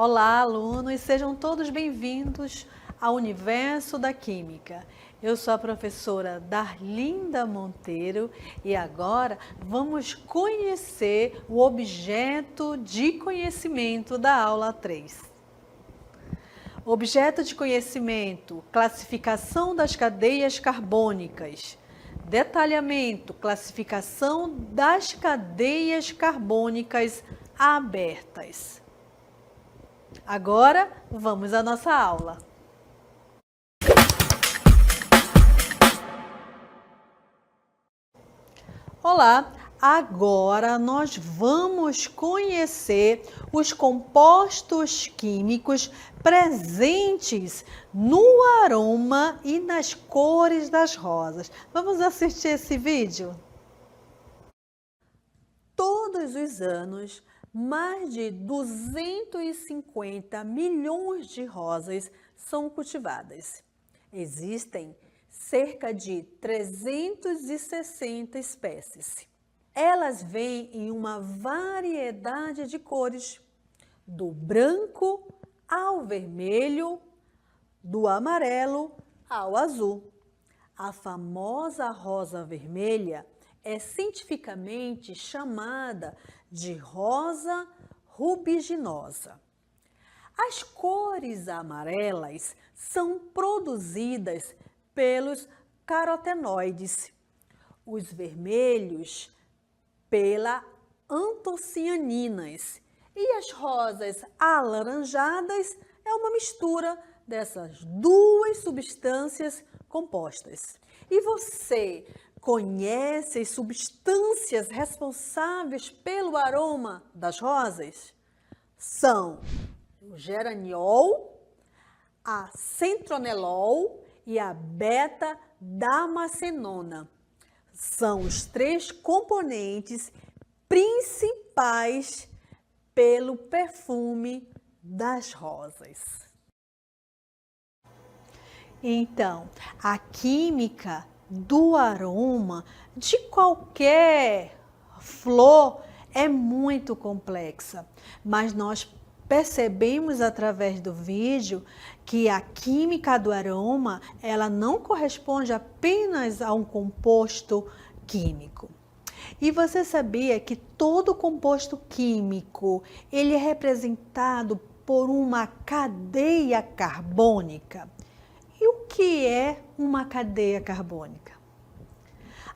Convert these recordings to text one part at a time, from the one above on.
Olá, alunos, sejam todos bem-vindos ao Universo da Química. Eu sou a professora Darlinda Monteiro e agora vamos conhecer o objeto de conhecimento da aula 3. Objeto de conhecimento, classificação das cadeias carbônicas. Detalhamento, classificação das cadeias carbônicas abertas. Agora, vamos à nossa aula. Olá! Agora nós vamos conhecer os compostos químicos presentes no aroma e nas cores das rosas. Vamos assistir esse vídeo? Todos os anos, mais de 250 milhões de rosas são cultivadas. Existem cerca de 360 espécies. Elas vêm em uma variedade de cores, do branco ao vermelho, do amarelo ao azul. A famosa rosa vermelha é cientificamente chamada de rosa rubiginosa. As cores amarelas são produzidas pelos carotenoides, os vermelhos pela antocianinas e as rosas alaranjadas é uma mistura dessas duas substâncias compostas. E você conhece as substâncias responsáveis pelo aroma das rosas? São o geraniol, a centronelol e a beta-damascenona. São os três componentes principais pelo perfume das rosas. Então, a química do aroma de qualquer flor é muito complexa, mas nós percebemos através do vídeo que a química do aroma, ela não corresponde apenas a um composto químico. E você sabia que todo composto químico, ele é representado por uma cadeia carbônica? E o que é uma cadeia carbônica?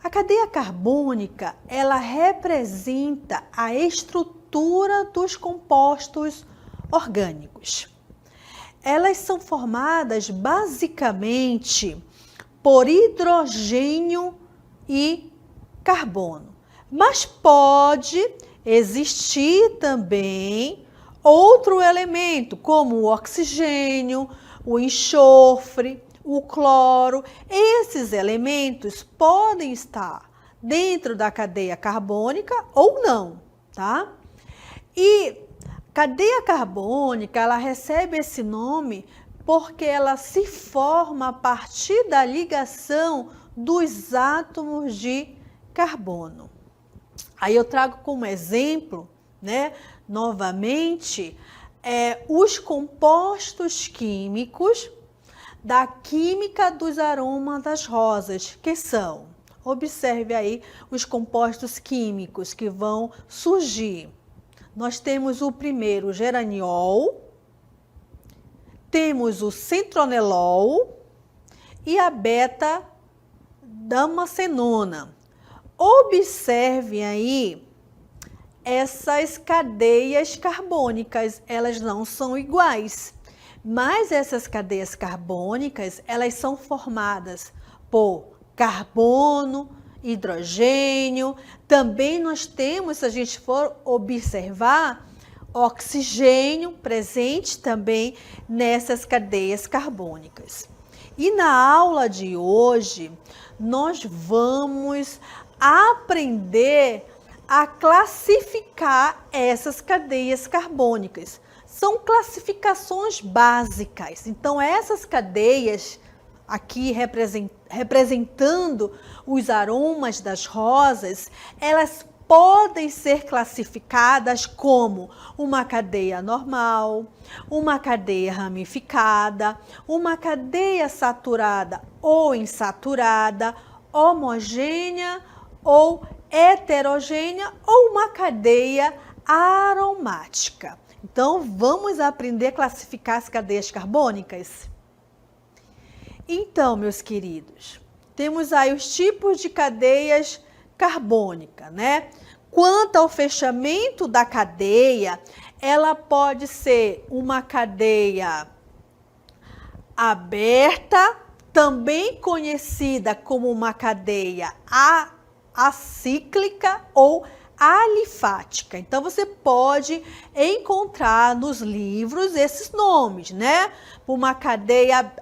A cadeia carbônica, ela representa a estrutura dos compostos orgânicos. Elas são formadas basicamente por hidrogênio e carbono, mas pode existir também outro elemento, como o oxigênio, o enxofre, o cloro. Esses elementos podem estar dentro da cadeia carbônica ou não, tá? E cadeia carbônica, ela recebe esse nome porque ela se forma a partir da ligação dos átomos de carbono. Aí eu trago como exemplo, novamente, os compostos químicos da química dos aromas das rosas, que são, observe aí os compostos químicos que vão surgir. Nós temos o primeiro, o geraniol, temos o centronelol e a beta-damascenona. Observe aí essas cadeias carbônicas, elas não são iguais, mas essas cadeias carbônicas, elas são formadas por carbono, hidrogênio, também nós temos, se a gente for observar, oxigênio presente também nessas cadeias carbônicas. E na aula de hoje, nós vamos aprender a classificar essas cadeias carbônicas. São classificações básicas, então essas cadeias aqui representando os aromas das rosas, elas podem ser classificadas como uma cadeia normal, uma cadeia ramificada, uma cadeia saturada ou insaturada, homogênea ou heterogênea ou uma cadeia aromática. Então, vamos aprender a classificar as cadeias carbônicas? Então, meus queridos, temos aí os tipos de cadeias carbônicas, né? Quanto ao fechamento da cadeia, ela pode ser uma cadeia aberta, também conhecida como uma cadeia acíclica ou alifática. Então, você pode encontrar nos livros esses nomes, né? Uma cadeia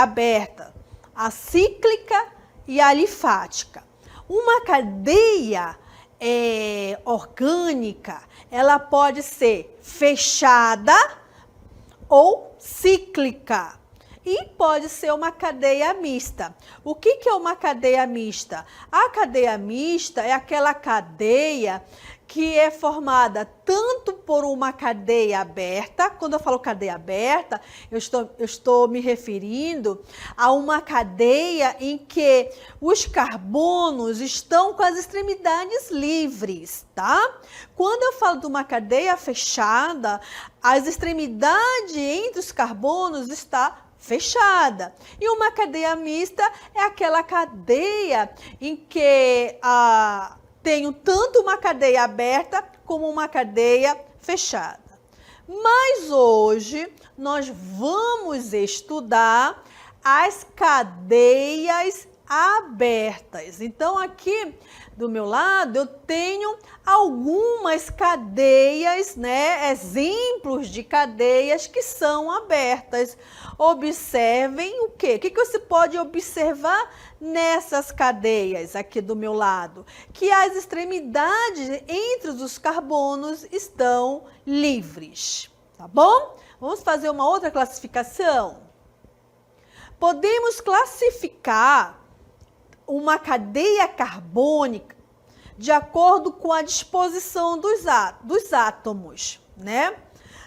aberta, acíclica e alifática. Uma cadeia orgânica, ela pode ser fechada ou cíclica. E pode ser uma cadeia mista. O que é uma cadeia mista? A cadeia mista é aquela cadeia que é formada tanto por uma cadeia aberta. Quando eu falo cadeia aberta, eu estou me referindo a uma cadeia em que os carbonos estão com as extremidades livres, tá? Quando eu falo de uma cadeia fechada, as extremidades entre os carbonos está fechada. E uma cadeia mista é aquela cadeia em que tenho tanto uma cadeia aberta como uma cadeia fechada. Mas hoje nós vamos estudar as cadeias abertas. Então, aqui do meu lado eu tenho algumas cadeias, né? Exemplos de cadeias que são abertas. Observem o quê? O que você pode observar nessas cadeias aqui do meu lado? Que as extremidades entre os carbonos estão livres, tá bom? Vamos fazer uma outra classificação? Podemos classificar uma cadeia carbônica de acordo com a disposição dos átomos, né?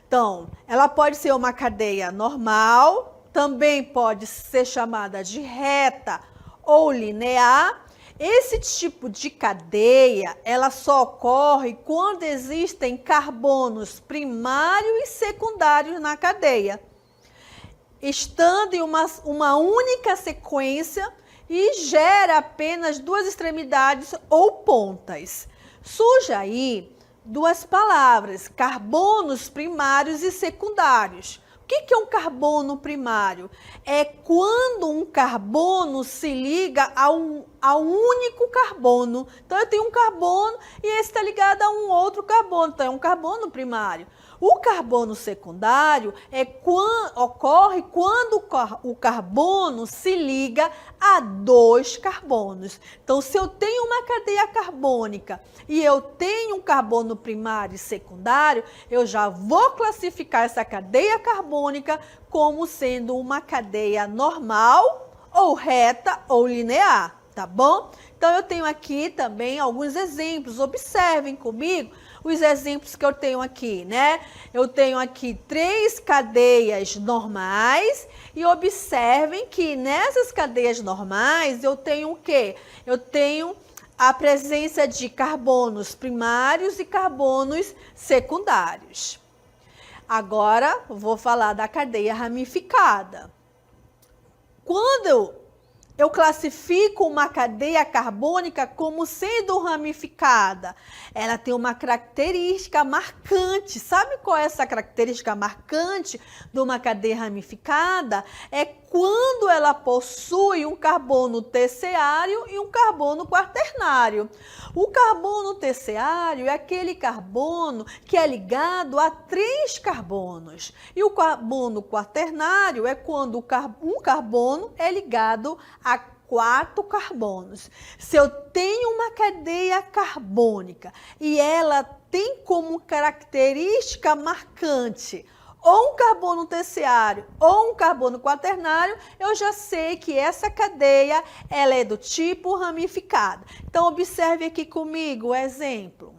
Então, ela pode ser uma cadeia normal, também pode ser chamada de reta ou linear. Esse tipo de cadeia, ela só ocorre quando existem carbonos primários e secundários na cadeia, estando em uma única sequência e gera apenas duas extremidades ou pontas. Surge aí duas palavras, carbonos primários e secundários. O que é um carbono primário? É quando um carbono se liga a um único carbono. Então, eu tenho um carbono e esse está ligado a um outro carbono. Então, é um carbono primário. O carbono secundário ocorre quando o carbono se liga a dois carbonos. Então, se eu tenho uma cadeia carbônica e eu tenho um carbono primário e secundário, eu já vou classificar essa cadeia carbônica como sendo uma cadeia normal, ou reta, ou linear, tá bom? Então, eu tenho aqui também alguns exemplos. Observem comigo os exemplos que eu tenho aqui, né? Eu tenho aqui 3 cadeias normais e observem que nessas cadeias normais eu tenho o quê? Eu tenho a presença de carbonos primários e carbonos secundários. Agora, vou falar da cadeia ramificada. Quando eu classifico uma cadeia carbônica como sendo ramificada, ela tem uma característica marcante. Sabe qual é essa característica marcante de uma cadeia ramificada? É quando ela possui um carbono terciário e um carbono quaternário. O carbono terciário é aquele carbono que é ligado a 3 carbonos. E o carbono quaternário é quando um carbono é ligado a 4 carbonos. Se eu tenho uma cadeia carbônica e ela tem como característica marcante ou um carbono terciário ou um carbono quaternário, eu já sei que essa cadeia ela é do tipo ramificada. Então, observe aqui comigo o exemplo.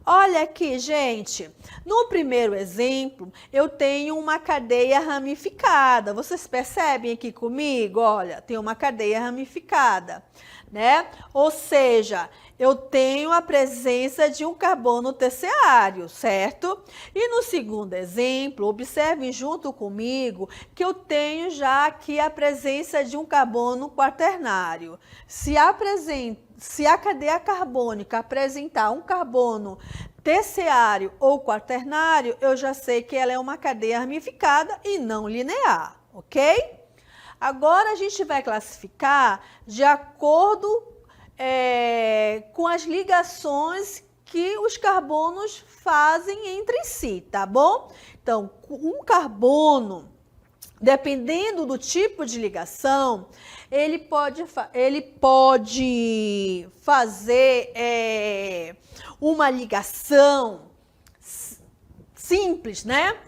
Olha aqui, gente, no primeiro exemplo, eu tenho uma cadeia ramificada. Vocês percebem aqui comigo? Olha, tem uma cadeia ramificada, né? Ou seja, eu tenho a presença de um carbono terciário, certo? E no segundo exemplo, observem junto comigo que eu tenho já aqui a presença de um carbono quaternário. Se a cadeia carbônica apresentar um carbono terciário ou quaternário, eu já sei que ela é uma cadeia ramificada e não linear, ok? Agora a gente vai classificar de acordo com as ligações que os carbonos fazem entre si, tá bom? Então, um carbono, dependendo do tipo de ligação, ele pode fazer uma ligação simples, né?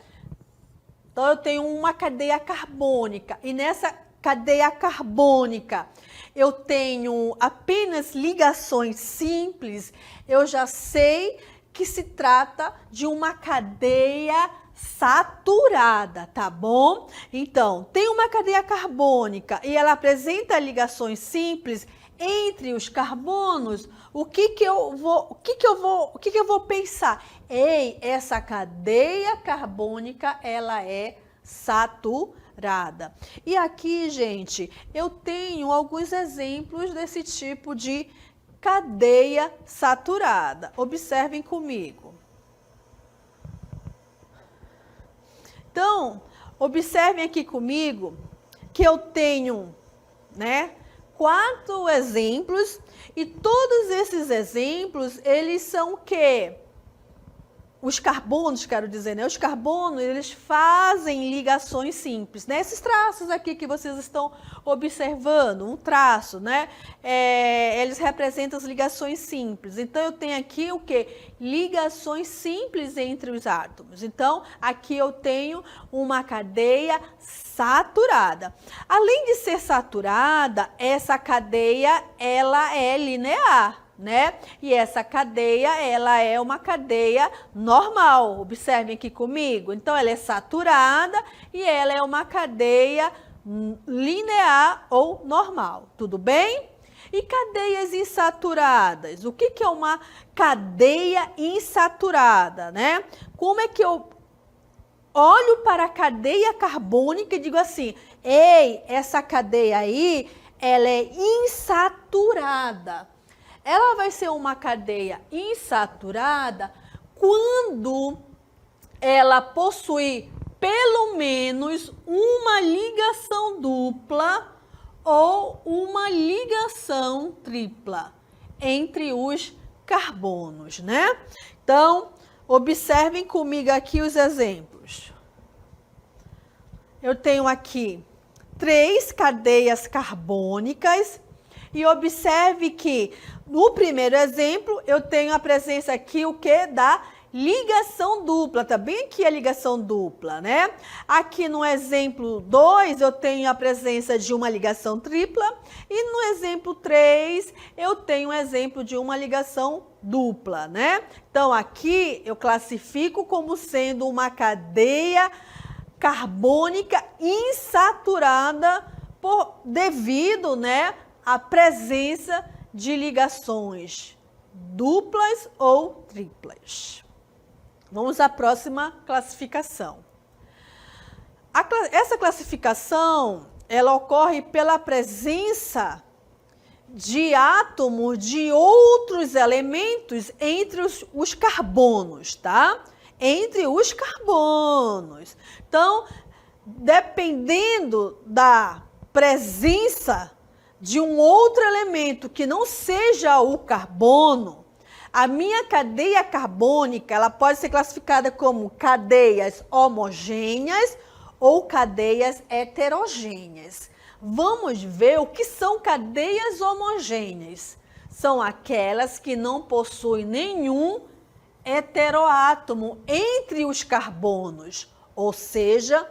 Então, eu tenho uma cadeia carbônica e nessa cadeia carbônica eu tenho apenas ligações simples, eu já sei que se trata de uma cadeia saturada, tá bom? Então, tem uma cadeia carbônica e ela apresenta ligações simples entre os carbonos. O que eu vou pensar? Ei, essa cadeia carbônica ela é saturada. E aqui, gente, eu tenho alguns exemplos desse tipo de cadeia saturada. Observem comigo. Então, observem aqui comigo que eu tenho, né, 4 exemplos e todos esses exemplos, eles são o quê? Os carbonos, quero dizer, né? Os carbonos, eles fazem ligações simples, né? Esses traços aqui que vocês estão observando, um traço, né? Eles representam as ligações simples. Então, eu tenho aqui o quê? Ligações simples entre os átomos. Então, aqui eu tenho uma cadeia saturada. Além de ser saturada, essa cadeia, ela é linear, né? E essa cadeia, ela é uma cadeia normal. Observem aqui comigo. Então, ela é saturada e ela é uma cadeia linear ou normal. Tudo bem? E cadeias insaturadas? O que é uma cadeia insaturada, né? Como é que eu olho para a cadeia carbônica e digo assim, ei, essa cadeia aí, ela é insaturada. Ela vai ser uma cadeia insaturada quando ela possui pelo menos uma ligação dupla ou uma ligação tripla entre os carbonos, né? Então, observem comigo aqui os exemplos. Eu tenho aqui 3 cadeias carbônicas e observe que no primeiro exemplo eu tenho a presença aqui o que? Da ligação dupla, tá bem aqui a ligação dupla, né? Aqui no exemplo 2 eu tenho a presença de uma ligação tripla e no exemplo 3 eu tenho um exemplo de uma ligação dupla, né? Então aqui eu classifico como sendo uma cadeia carbônica insaturada devido, né, à presença de ligações duplas ou triplas. Vamos à próxima classificação. Essa classificação, ela ocorre pela presença de átomos de outros elementos entre os carbonos, tá? Entre os carbonos. Então, dependendo da presença de um outro elemento que não seja o carbono, a minha cadeia carbônica, ela pode ser classificada como cadeias homogêneas ou cadeias heterogêneas. Vamos ver o que são cadeias homogêneas. São aquelas que não possuem nenhum heteroátomo entre os carbonos. Ou seja,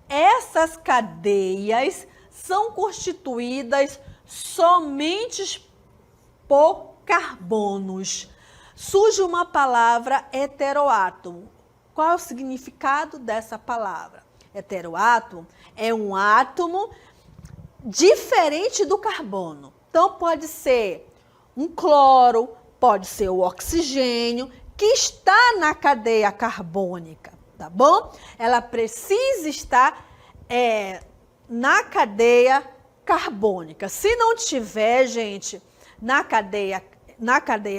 essas cadeias são constituídas somente por carbonos. Surge uma palavra heteroátomo. Qual é o significado dessa palavra? Heteroátomo é um átomo diferente do carbono. Então, pode ser um cloro, pode ser o oxigênio, que está na cadeia carbônica, tá bom? Ela precisa estar na cadeia carbônica. Se não tiver, gente, na cadeia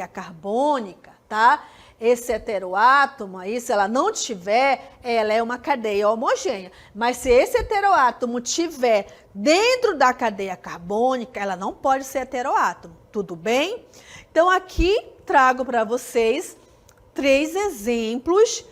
carbônica, tá? Esse heteroátomo aí, se ela não tiver, ela é uma cadeia homogênea. Mas se esse heteroátomo tiver dentro da cadeia carbônica, ela não pode ser heteroátomo, tudo bem? Então, aqui trago para vocês 3 exemplos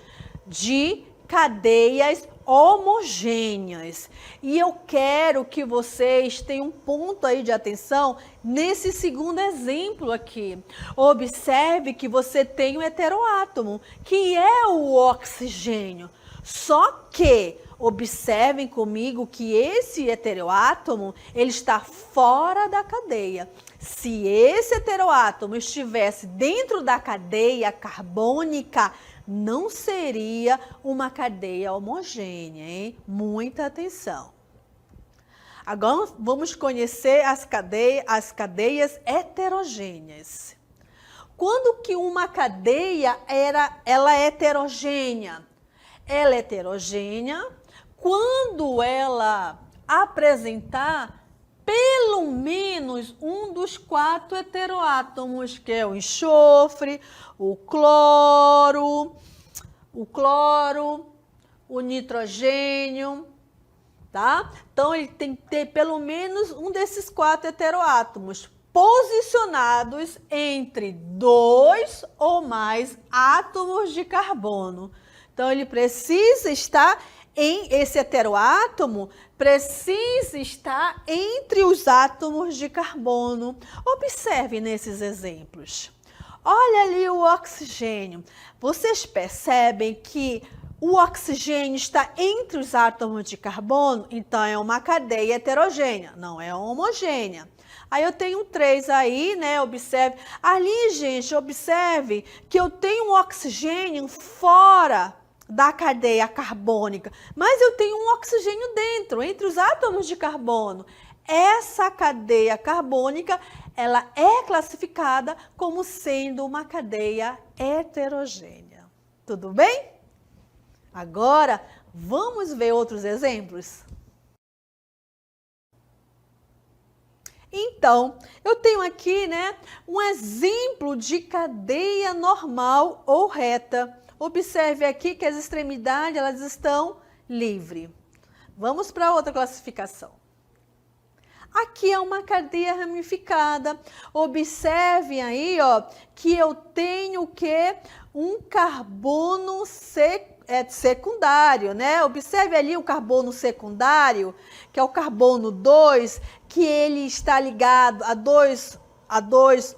de cadeias homogêneas. E eu quero que vocês tenham um ponto aí de atenção nesse segundo exemplo aqui. Observe que você tem um heteroátomo, que é o oxigênio. Só que observem comigo que esse heteroátomo, ele está fora da cadeia. Se esse heteroátomo estivesse dentro da cadeia carbônica, não seria uma cadeia homogênea, hein? Muita atenção. Agora vamos conhecer as cadeias heterogêneas. Quando que uma cadeia ela é heterogênea? Ela é heterogênea quando ela apresentar pelo menos um dos 4 heteroátomos, que é o enxofre, o cloro, o nitrogênio, tá? Então, ele tem que ter pelo menos um desses 4 heteroátomos posicionados entre 2 ou mais átomos de carbono. Então, ele precisa estar esse heteroátomo precisa estar entre os átomos de carbono. Observe nesses exemplos. Olha ali o oxigênio. Vocês percebem que o oxigênio está entre os átomos de carbono? Então, é uma cadeia heterogênea, não é homogênea. Aí eu tenho 3 aí, né? Observe. Ali, gente, observe que eu tenho um oxigênio fora da cadeia carbônica, mas eu tenho um oxigênio dentro, entre os átomos de carbono. Essa cadeia carbônica, ela é classificada como sendo uma cadeia heterogênea. Tudo bem? Agora, vamos ver outros exemplos? Então, eu tenho aqui, né, um exemplo de cadeia normal ou reta. Observe aqui que as extremidades elas estão livres. Vamos para outra classificação. Aqui é uma cadeia ramificada. Observe aí, ó, que eu tenho o quê? Um carbono secundário, né? Observe ali o carbono secundário, que é o carbono 2, que ele está ligado a dois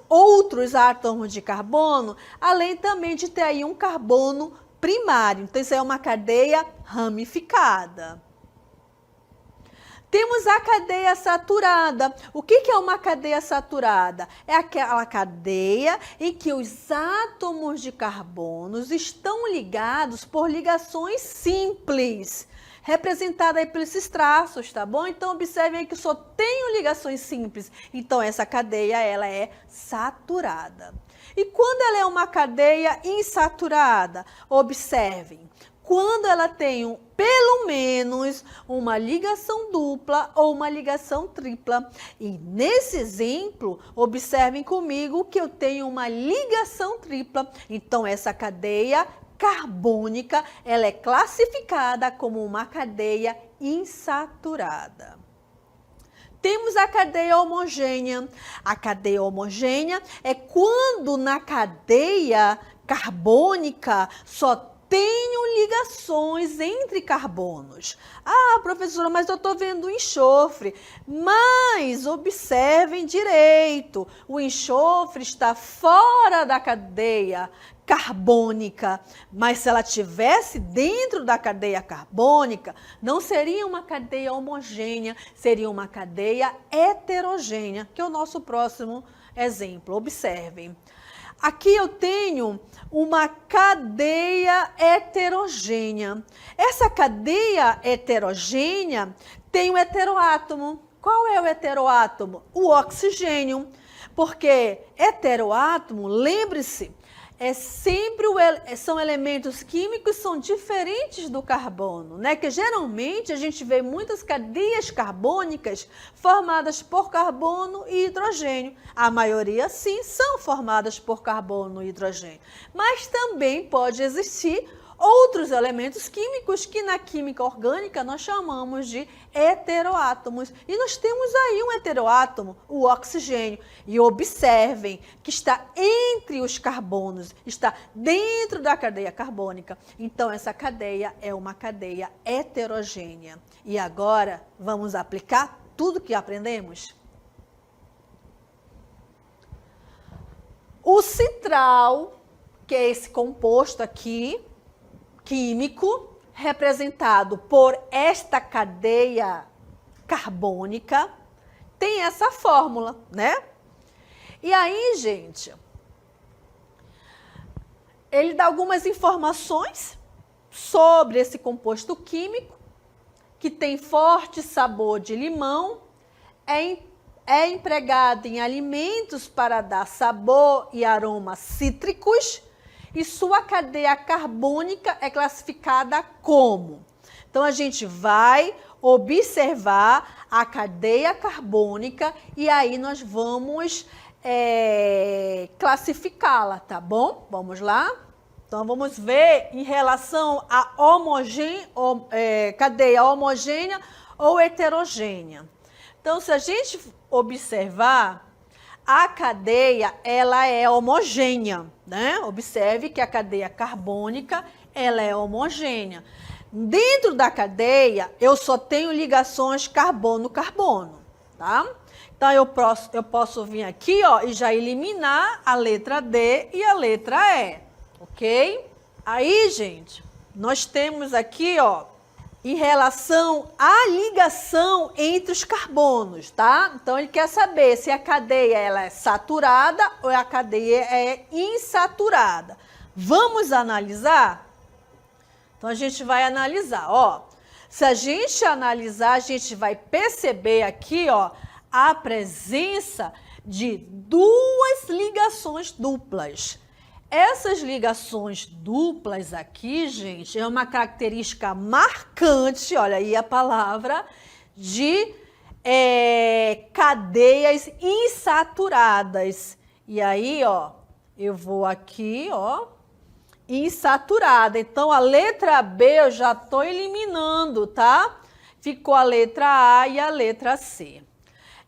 outros átomos de carbono, além também de ter aí um carbono primário. Então, isso é uma cadeia ramificada. Temos a cadeia saturada. O que é uma cadeia saturada? É aquela cadeia em que os átomos de carbono estão ligados por ligações simples, representada aí por esses traços, tá bom? Então, observe aí que só tenho ligações simples. Então, essa cadeia, ela é saturada. E quando ela é uma cadeia insaturada? Observem, quando ela tem pelo menos uma ligação dupla ou uma ligação tripla. E nesse exemplo, observem comigo que eu tenho uma ligação tripla. Então, essa cadeia carbônica, ela é classificada como uma cadeia insaturada. Temos a cadeia homogênea. A cadeia homogênea é quando na cadeia carbônica só tenho ligações entre carbonos. Ah, professora, mas eu estou vendo enxofre. Mas observem direito, o enxofre está fora da cadeia carbônica, mas se ela tivesse dentro da cadeia carbônica, não seria uma cadeia homogênea, seria uma cadeia heterogênea, que é o nosso próximo exemplo. Observem. Aqui eu tenho uma cadeia heterogênea. Essa cadeia heterogênea tem um heteroátomo. Qual é o heteroátomo? O oxigênio. Porque heteroátomo, lembre-se, são elementos químicos que são diferentes do carbono, né? Que geralmente a gente vê muitas cadeias carbônicas formadas por carbono e hidrogênio. A maioria, sim, são formadas por carbono e hidrogênio. Mas também pode existir outros elementos químicos que na química orgânica nós chamamos de heteroátomos. E nós temos aí um heteroátomo, o oxigênio. E observem que está entre os carbonos, está dentro da cadeia carbônica. Então, essa cadeia é uma cadeia heterogênea. E agora, vamos aplicar tudo que aprendemos? O citral, que é esse composto aqui, químico, representado por esta cadeia carbônica, tem essa fórmula, né? E aí, gente, ele dá algumas informações sobre esse composto químico, que tem forte sabor de limão, é empregado em alimentos para dar sabor e aromas cítricos, e sua cadeia carbônica é classificada como? Então, a gente vai observar a cadeia carbônica e aí nós vamos classificá-la, tá bom? Vamos lá? Então, vamos ver em relação à cadeia homogênea ou heterogênea. Então, se a gente observar, a cadeia, ela é homogênea, né? Observe que a cadeia carbônica, ela é homogênea. Dentro da cadeia, eu só tenho ligações carbono-carbono, tá? Então, eu posso vir aqui, ó, e já eliminar a letra D e a letra E, ok? Aí, gente, nós temos aqui, ó, em relação à ligação entre os carbonos, tá? Então, ele quer saber se a cadeia ela é saturada ou a cadeia é insaturada. Vamos analisar? Então, a gente vai analisar, ó. Se a gente analisar, a gente vai perceber aqui, ó, a presença de duas ligações duplas. Essas ligações duplas aqui, gente, é uma característica marcante, olha aí a palavra, de cadeias insaturadas. E aí, ó, eu vou aqui, ó, insaturada. Então, a letra B eu já estou eliminando, tá? Ficou a letra A e a letra C.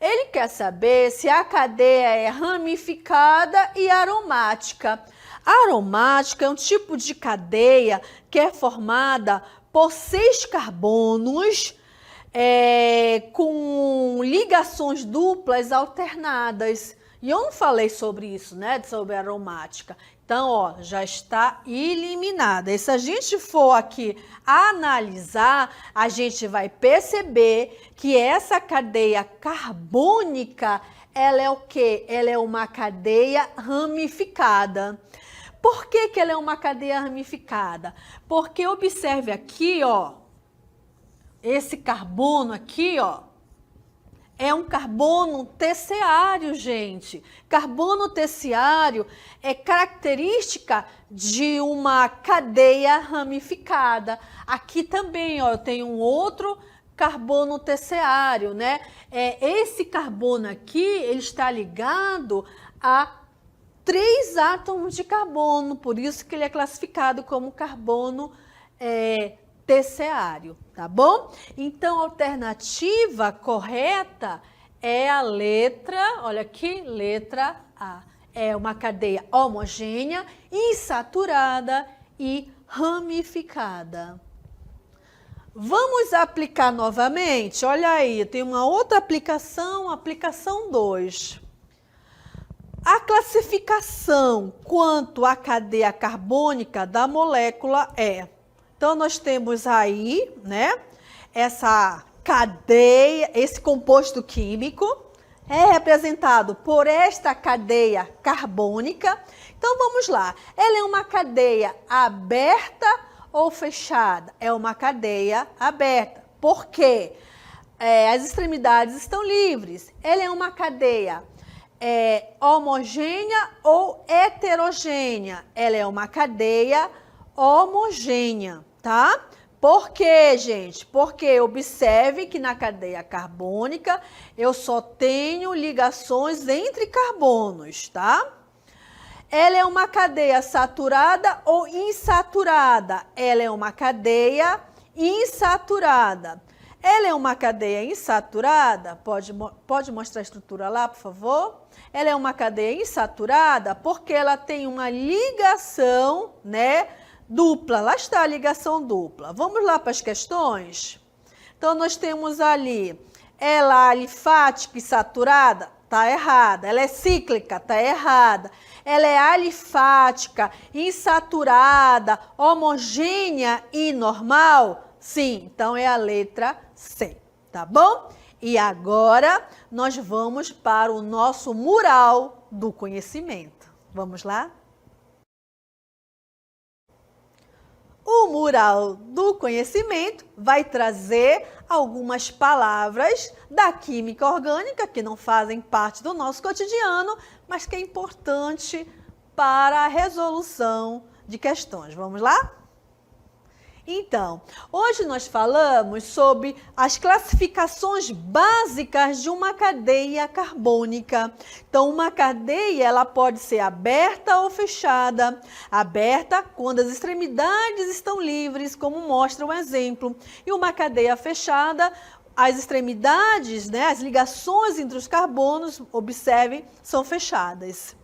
Ele quer saber se a cadeia é ramificada e aromática. A aromática é um tipo de cadeia que é formada por 6 carbonos com ligações duplas alternadas. E eu não falei sobre isso, né? Sobre a aromática. Então, ó, já está eliminada. E se a gente for aqui analisar, a gente vai perceber que essa cadeia carbônica, ela é o quê? Ela é uma cadeia ramificada. Por que que ela é uma cadeia ramificada? Porque observe aqui, ó, esse carbono aqui, ó, é um carbono terciário, gente. Carbono terciário é característica de uma cadeia ramificada. Aqui também, ó, eu tenho um outro carbono terciário, né? Esse carbono aqui, ele está ligado a 3 átomos de carbono, por isso que ele é classificado como carbono terciário, tá bom? Então, a alternativa correta é a letra, olha aqui, letra A. É uma cadeia homogênea, insaturada e ramificada. Vamos aplicar novamente? Olha aí, tem uma outra aplicação, aplicação 2. A classificação quanto à cadeia carbônica da molécula é. Então, nós temos aí, né, essa cadeia, esse composto químico é representado por esta cadeia carbônica. Então, vamos lá. Ela é uma cadeia aberta ou fechada? É uma cadeia aberta. Por quê? As extremidades estão livres. Ela é uma cadeia homogênea ou heterogênea? Ela é uma cadeia homogênea, tá? Por quê, gente? Porque observe que na cadeia carbônica eu só tenho ligações entre carbonos, tá? Ela é uma cadeia saturada ou insaturada? Ela é uma cadeia insaturada. Ela é uma cadeia insaturada? Pode mostrar a estrutura lá, por favor? Ela é uma cadeia insaturada porque ela tem uma ligação, né, dupla. Lá está a ligação dupla. Vamos lá para as questões? Então, nós temos ali, ela alifática e saturada? Tá errada. Ela é cíclica? Tá errada. Ela é alifática, insaturada, homogênea e normal? Sim, então é a letra C, tá bom? E agora nós vamos para o nosso mural do conhecimento. Vamos lá? O mural do conhecimento vai trazer algumas palavras da química orgânica que não fazem parte do nosso cotidiano, mas que é importante para a resolução de questões. Vamos lá? Então, hoje nós falamos sobre as classificações básicas de uma cadeia carbônica. Então, uma cadeia ela pode ser aberta ou fechada. Aberta quando as extremidades estão livres, como mostra o exemplo. E uma cadeia fechada, as extremidades, né, as ligações entre os carbonos, observem, são fechadas.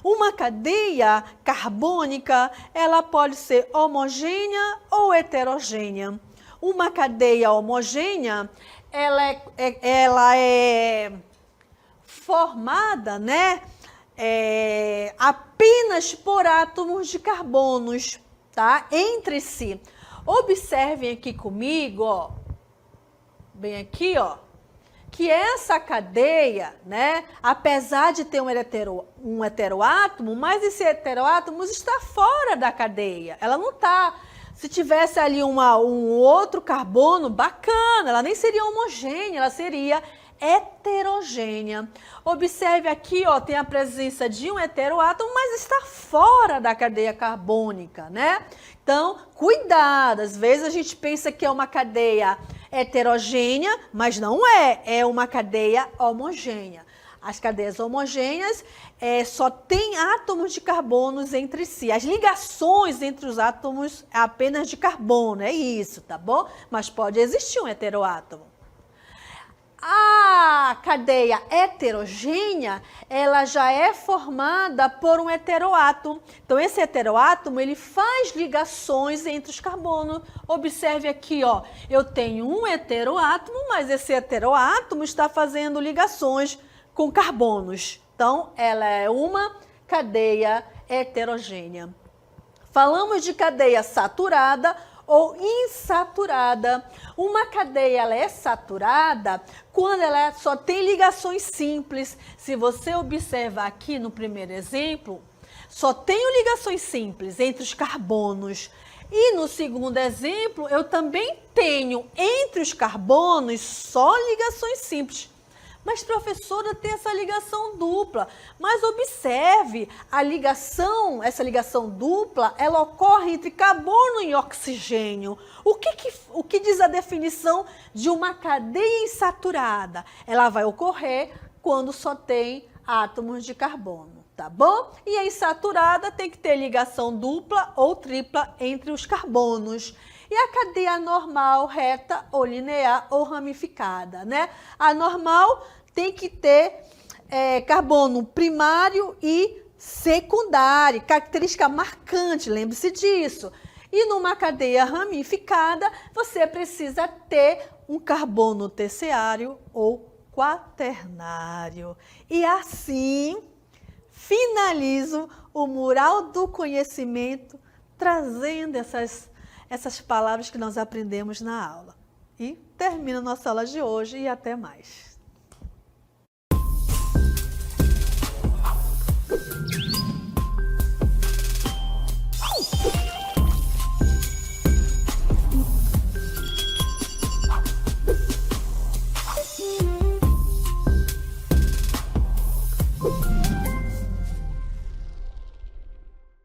Uma cadeia carbônica, ela pode ser homogênea ou heterogênea. Uma cadeia homogênea, ela é formada, né, apenas por átomos de carbonos, tá, entre si. Observem aqui comigo, ó, bem aqui, ó, que essa cadeia, né, apesar de ter um heteroátomo, mas esse heteroátomo está fora da cadeia. Ela não está. Se tivesse ali um outro carbono, bacana, ela nem seria homogênea, ela seria heterogênea. Observe aqui, ó, tem a presença de um heteroátomo, mas está fora da cadeia carbônica, né? Então, cuidado, às vezes a gente pensa que é uma cadeia heterogênea, mas não é, é uma cadeia homogênea. As cadeias homogêneas só têm átomos de carbonos entre si. As ligações entre os átomos é apenas de carbono, é isso, tá bom? Mas pode existir um heteroátomo. A cadeia heterogênea, ela já é formada por um heteroátomo. Então, esse heteroátomo, ele faz ligações entre os carbonos. Observe aqui, ó, eu tenho um heteroátomo, mas esse heteroátomo está fazendo ligações com carbonos. Então, ela é uma cadeia heterogênea. Falamos de cadeia saturada ou insaturada. Uma cadeia ela é saturada quando ela só tem ligações simples. Se você observar aqui no primeiro exemplo, só tenho ligações simples entre os carbonos. E no segundo exemplo, eu também tenho entre os carbonos só ligações simples. Mas, professora, tem essa ligação dupla. Mas observe, a ligação, essa ligação dupla, ela ocorre entre carbono e oxigênio. O que diz a definição de uma cadeia insaturada? Ela vai ocorrer quando só tem átomos de carbono, tá bom? E a insaturada tem que ter ligação dupla ou tripla entre os carbonos. E a cadeia normal, reta ou linear ou ramificada, né? A normal tem que ter carbono primário e secundário, característica marcante, lembre-se disso. E numa cadeia ramificada, você precisa ter um carbono terciário ou quaternário. E assim, finalizo o mural do conhecimento, trazendo essas palavras que nós aprendemos na aula. E termino nossa aula de hoje e até mais.